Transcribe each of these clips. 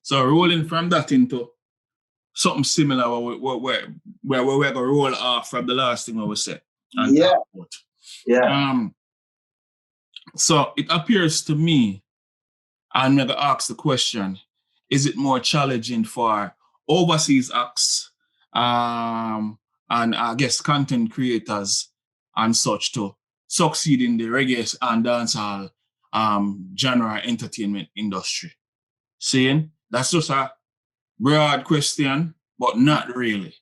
So rolling from that into something similar where we're going to roll off from the last thing we said. Yeah. Yeah. So it appears to me, I'm going to ask the question, is it more challenging for overseas acts and I guess content creators and such to succeed in the reggae and dancehall genre entertainment industry? Seeing? That's just a broad question, but not really.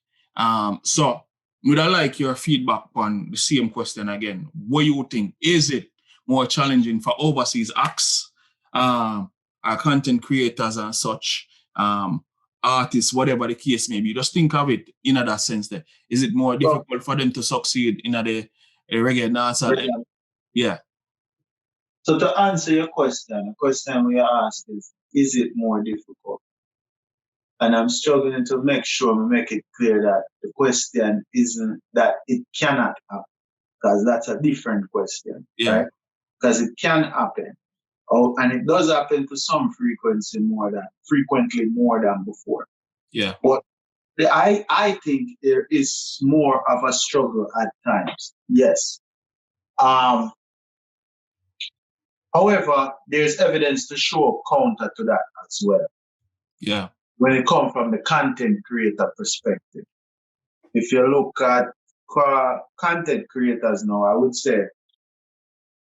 So would I like your feedback on the same question again? What you think? Is it more challenging for overseas acts, our content creators and such, artists, whatever the case may be? Just think of it in that sense there. Is it more difficult for them to succeed in the reggae dancehall? Yeah. So to answer your question, the question we asked is it more difficult? And I'm struggling to make sure we make it clear that the question isn't that it cannot happen, because that's a different question, right? Because it can happen. Oh, and it does happen to some frequently more than before. Yeah. But I think there is more of a struggle at times. Yes. However, there's evidence to show counter to that as well. Yeah. When it comes from the content creator perspective. If you look at content creators now, I would say,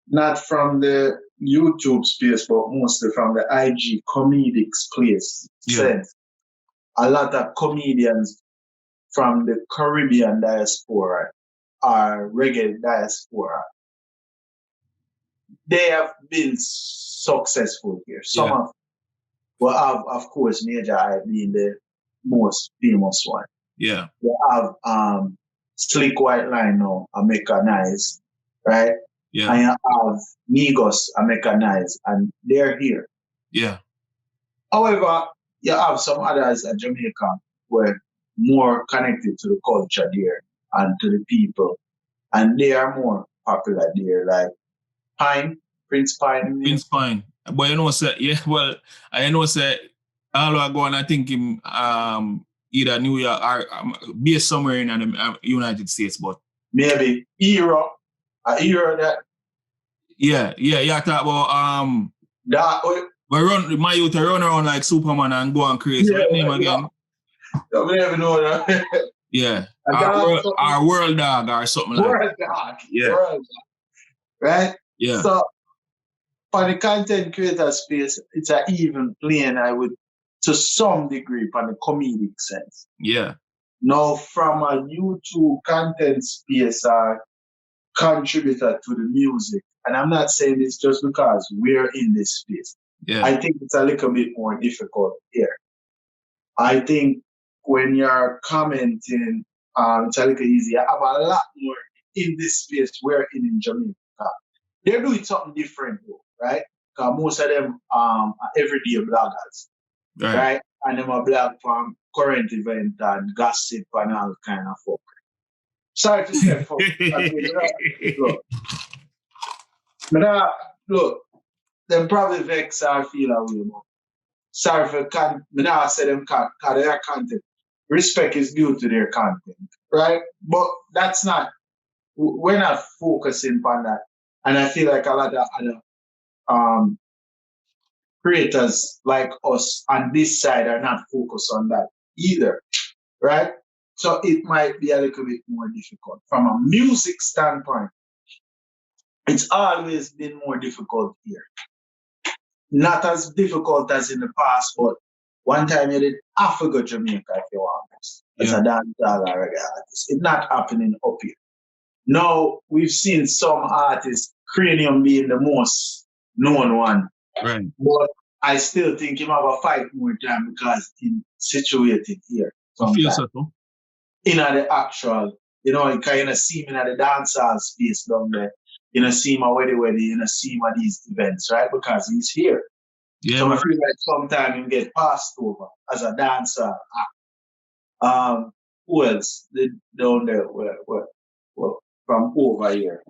not from the YouTube space, but mostly from the IG comedic space sense. A lot of comedians from the Caribbean diaspora or reggae diaspora, they have been successful here. Some of of course, Major I being the most famous one. Yeah. We have Slick White Line now, Americanized, right? Yeah. And you have Migos, Americanized, and they're here. Yeah. However, you have some others at Jamaica who are more connected to the culture there and to the people, and they are more popular there, like Prince Pine. Prince Pine. But you know, say, I know, say, all I go on, I think him either New York or based somewhere in the United States, but maybe era that. Yeah, you talk about that. My youth run around like Superman and go on crazy. What's name again? I don't even know that. Yeah. Our World Dog or something like that. World Dog. Yeah. World Dog. Right? Yeah. So for the content creator space, it's an even playing, I would, to some degree, from the comedic sense. Yeah. Now, from a YouTube content space or contributor to the music, and I'm not saying this just because we're in this space. Yeah. I think it's a little bit more difficult here. I think when you're commenting, it's a little easier. I have a lot more in this space we're in Jamaica. They're doing something different though, right? Because most of them are everyday bloggers, right? And them are blog from current event and gossip and all kind of fuck. Sorry to say, fuck. Look, them probably vex or feel away, man. Sorry for I say them because their content. Respect is due to their content, right? But that's not, we're not focusing on that. And I feel like a lot of other creators like us on this side are not focused on that either, right? So it might be a little bit more difficult. From a music standpoint, it's always been more difficult here. Not as difficult as in the past, but one time you did have to go to Jamaica if you want this. As a dancehall or reggae artist. It's not happening up here. Now, we've seen some artists, Cranium being the most known one. Right. But I still think he have a fight more time because he's situated here. I feel so too. In the actual, you kind of see him in the dancehall space down there. You see him at Weddy, you see him at these events, right? Because he's here. Yeah, so I feel like sometimes he get passed over as a dancer. Who else down there? Well, from over here.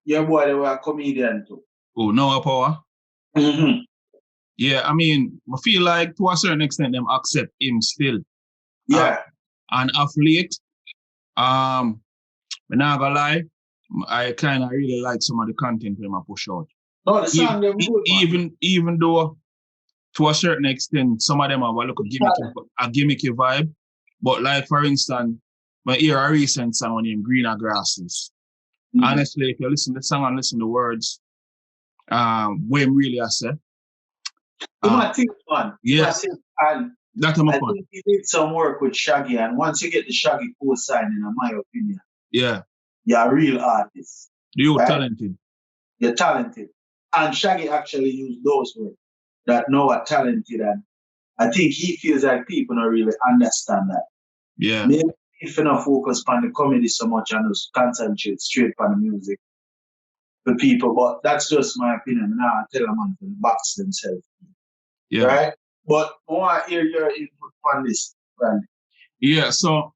Your boy, they were a comedian too. Oh, Noah Power? Mm-hmm. Yeah, I mean, I feel like to a certain extent them accept him still. Yeah. And of late, I'm not gonna lie, I kind of really like some of the content him I push out. No, the song them good, man. Even though to a certain extent some of them have a little gimmicky vibe, but like for instance, my hear a recent song named Greener Grasses. Mm-hmm. Honestly, if you listen to the song and listen to the words, what him really I say. You might think, man. Yeah. And that's I think he did some work with Shaggy, and once you get the Shaggy co-signing, in my opinion, you're a real artist. You're talented. You're talented. And Shaggy actually used those words that know are talented, and I think he feels like people don't really understand that. Yeah. Maybe if you don't focus on the comedy so much and just concentrate straight on the music for people, but that's just my opinion. Now I tell them to box themselves. Yeah. Right? But I want to hear your input on this, Randy. Yeah, so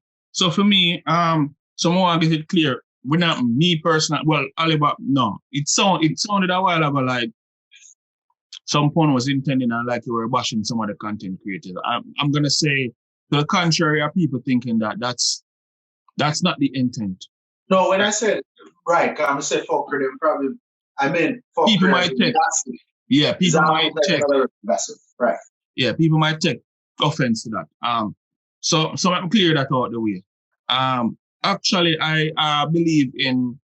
for me, so I want to get it clear. We're not me personally. Well, Alibaba, no. It sounded a while ago like some pun was intending and like you were bashing some of the content creators. I'm gonna say to the contrary of people thinking that that's not the intent. No, when I said right, I said fucker them probably I meant fucker. People might take. Yeah, people might take. Right. Yeah, people might take offense to that. So I'm clear that out the way. Actually, I believe in,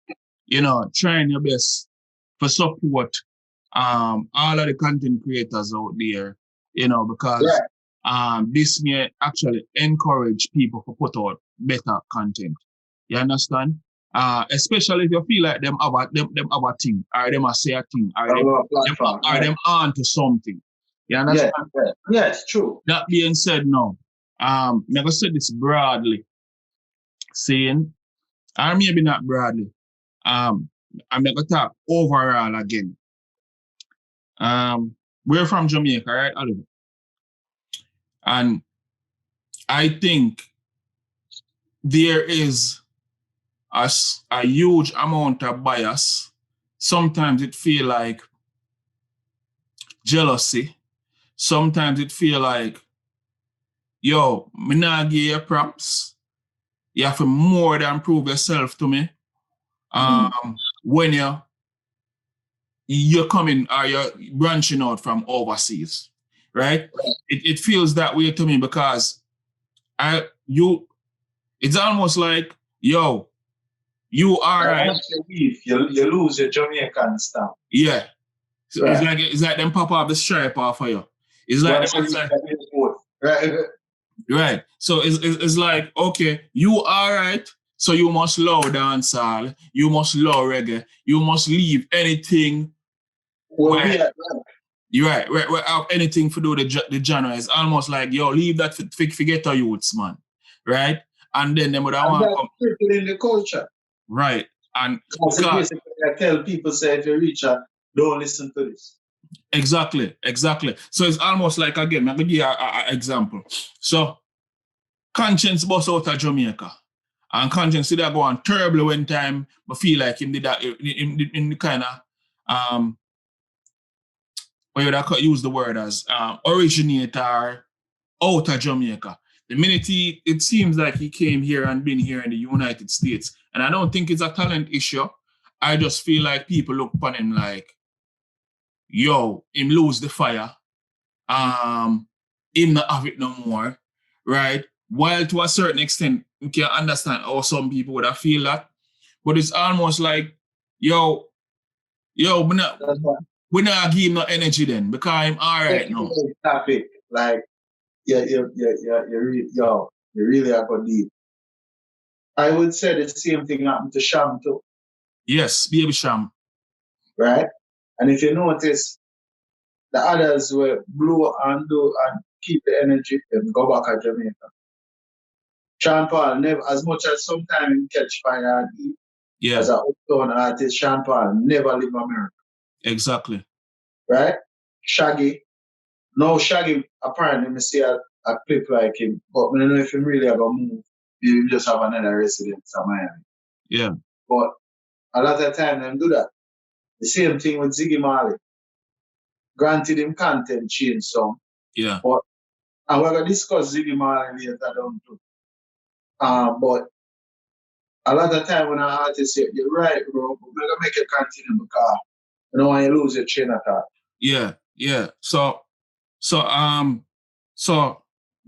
trying your best for support all of the content creators out there, because this may actually encourage people to put out better content. You understand? Especially if you feel like them have a thing, or them a say a thing, or them on to something. You understand? Yeah, it's true. That being said, no. I'm gonna say this broadly, saying, or maybe not broadly. I'm gonna talk overall again. We're from Jamaica, right, Oliver? And I think there is a huge amount of bias. Sometimes it feel like jealousy. Sometimes it feel like, yo, me not give you props. You have to more than prove yourself to me. When you're coming or you're branching out from overseas, right? It feels that way to me because it's almost like, yo, you are right. You lose your Jamaican stuff. Yeah. So it's like them pop off the stripe off of you. It's like right. So it's like, okay, you are right. So you must love dancehall, you must love reggae, you must leave anything. You're right. Anything to do the genre is almost like, yo, leave that forget our youths, man. Right? And then they would want to come in the culture. Right. And basically I tell people, say if you reach out, don't listen to this. Exactly. So it's almost like, again, I'm going to give you an example. So Conscience bust out of Jamaica. And Conscience did that go on terribly one time, but feel like him did that in the kind of what you would use the word as originator out of Jamaica. The minute it seems like he came here and been here in the United States. And I don't think it's a talent issue. I just feel like people look upon him like, yo, him lose the fire. Him not have it no more. Right? While to a certain extent, you can understand how some people would have feel that. But it's almost like, yo, we're not give him no energy then because I'm all right now. Topic. Like, you really are good deep. I would say the same thing happened to Sham too. Yes, Baby Sham. Right? And if you notice, the others will blow and do and keep the energy and go back to Jamaica. Sean Paul never, as much as sometimes he catch fire and eat, as an uptown artist, Sean Paul never leave America. Exactly. Right? Shaggy. No, Shaggy, apparently, I see a clip like him, but I don't know if he really ever move. You just have another residence in Miami. Yeah. But a lot of time they do that. The same thing with Ziggy Marley. Granted, him content change some. Yeah. But and we're gonna discuss Ziggy Marley later down too. But a lot of time when an artist say, you're right, bro, but we're gonna make it continue because you don't want to lose your train of thought. Yeah, yeah. So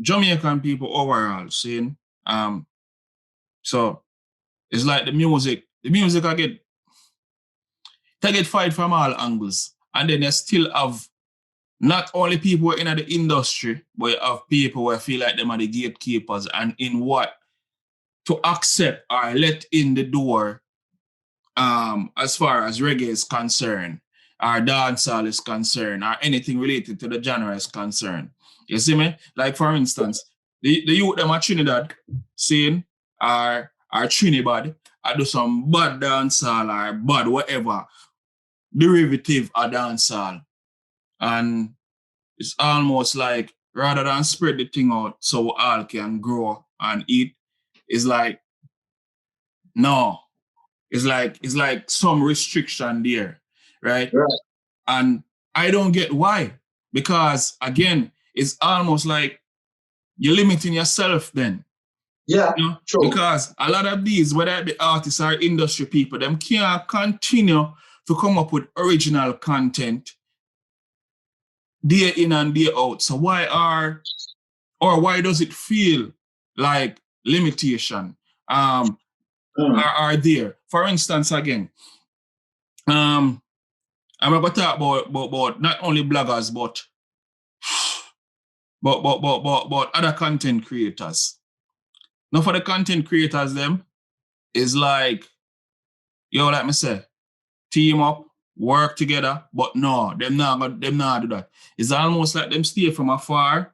Jamaican people overall saying, so it's like the music I get fight from all angles. And then you still have not only people in the industry, but you have people who feel like them are the gatekeepers and in what to accept or let in the door as far as reggae is concerned, or dancehall is concerned, or anything related to the genre is concerned. You see me? Like for instance, the youth them at Trinidad saying or Trinidad, I do some bad dancehall or bad whatever derivative of dancehall. And it's almost like rather than spread the thing out so we all can grow and eat, it's like no. It's like some restriction there, right? And I don't get why. Because again, it's almost like you're limiting yourself then. Yeah, you know? true. Because a lot of these, whether the artists or industry people, them can't continue to come up with original content day in and day out. So why does it feel like limitation are there? For instance, again, I'm going to talk about not only bloggers, but other content creators. Now for the content creators, them is like, like me say, team up, work together, but no, them not do that. It's almost like them stay from afar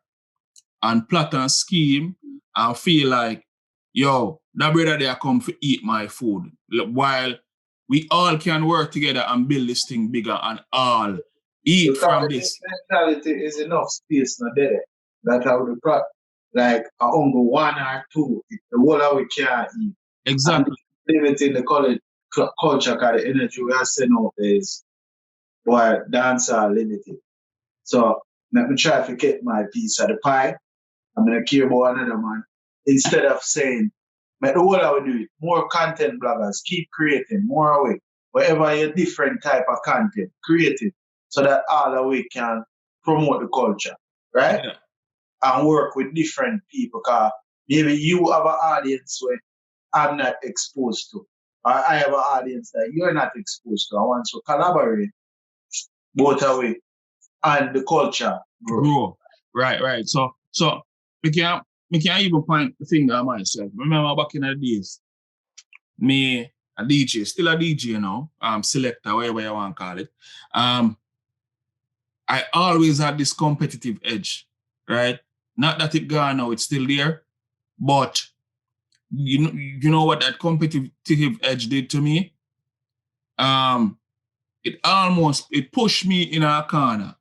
and plot and scheme and feel like, that brother there come to eat my food. While we all can work together and build this thing bigger and all eat because from this. Mentality is enough space not there. That's how the product. Like I only one or two, the whole of we can't eat. Exactly. And limiting the culture because the energy we are sending out is boy dance are limited. So let me try to get my piece of the pie. I'm gonna care about another man. Instead of saying, but the whole I will do it. More content bloggers, keep creating more away. Whatever your different type of content, create it so that all of we can promote the culture, right? Yeah. And work with different people. Because maybe you have an audience where I'm not exposed to. Or I have an audience that you're not exposed to. I want to collaborate both away and the culture grow. Right. So we can even point the finger at myself. Remember back in the days, me a DJ, still a DJ, selector, whatever you want to call it. I always had this competitive edge, right? Not that it gone now, it's still there, but you know what that competitive edge did to me? It pushed me in a corner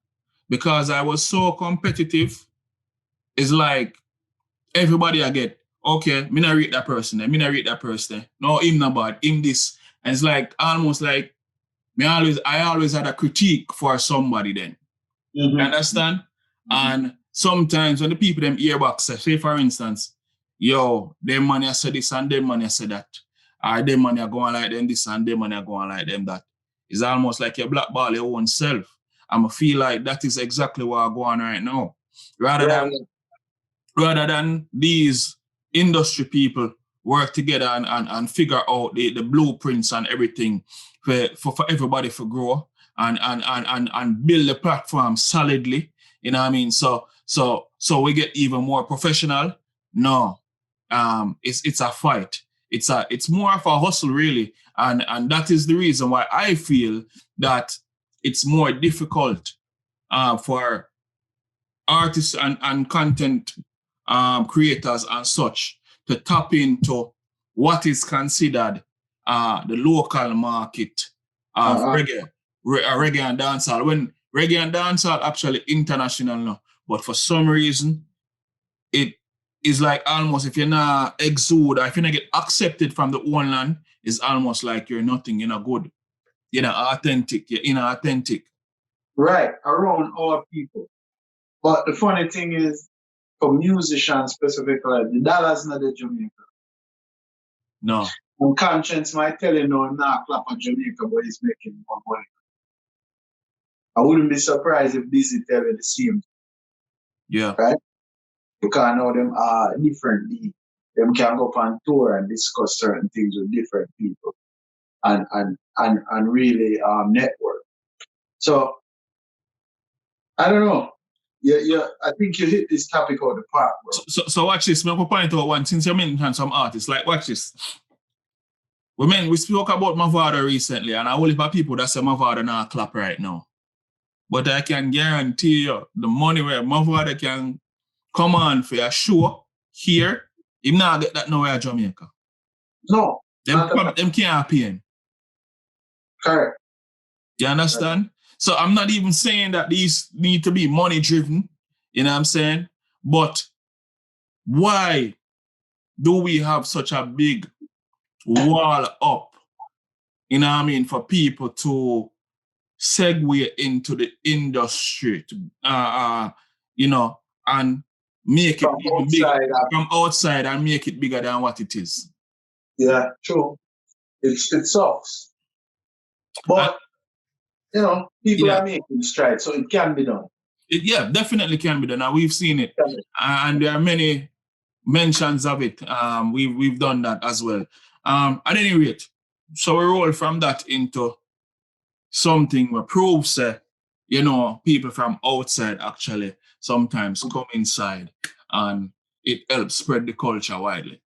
because I was so competitive. It's like everybody I get, okay, me not rate that person, me not rate that person. No, him not bad, him this. And it's like almost like I always had a critique for somebody then. Mm-hmm. You understand? Mm-hmm. And sometimes when the people them earbox say for instance, them money say this and them money say that. Or them money are going like them this and them money are going like them that. It's almost like you blackball your own self. I feel like that is exactly what I'm going right now. Rather than these industry people work together and figure out the blueprints and everything for everybody to grow and build the platform solidly. You know what I mean? So we get even more professional. No, it's a fight. It's more of a hustle really, and that is the reason why I feel that it's more difficult for artists and content creators and such to tap into what is considered the local market of reggae and dancehall. When reggae and dancehall actually international now, but for some reason it is like almost if you're not exude or if you're not get accepted from the one land, it's almost like you're nothing, you're not good, you're not authentic, you're inauthentic. right, around our people. But the funny thing is, for musicians specifically, the dollar's not the Jamaica. No. And conscience might tell you no, nah, clap at Jamaica, but he's making more money. I wouldn't be surprised if Busy tell you the same. Yeah. Right? Because now them are differently. Them can go up on tour and discuss certain things with different people and really network. So I don't know. Yeah, I think you hit this topic out of the park, bro. So watch this. I'm going to point out one, since you mentioned some artists, like watch this. We spoke about Mavado recently, and I will hear people that say Mavado not clap right now. But I can guarantee you, the money where Mavado can come on for a show here, he not get that nowhere in Jamaica. No. Them can't pay him. Correct. You understand? Right. So I'm not even saying that these need to be money driven, you know what I'm saying? But why do we have such a big wall up, you know what I mean, for people to segue into the industry, you know, and make it even bigger from outside and make it bigger than what it is? Yeah, true. It sucks. But, you know, people are making strides, so it can be done. It definitely can be done. Now, we've seen it. And there are many mentions of it. We've done that as well. At any rate, so we roll from that into something where proves, you know, people from outside actually sometimes come inside and it helps spread the culture widely.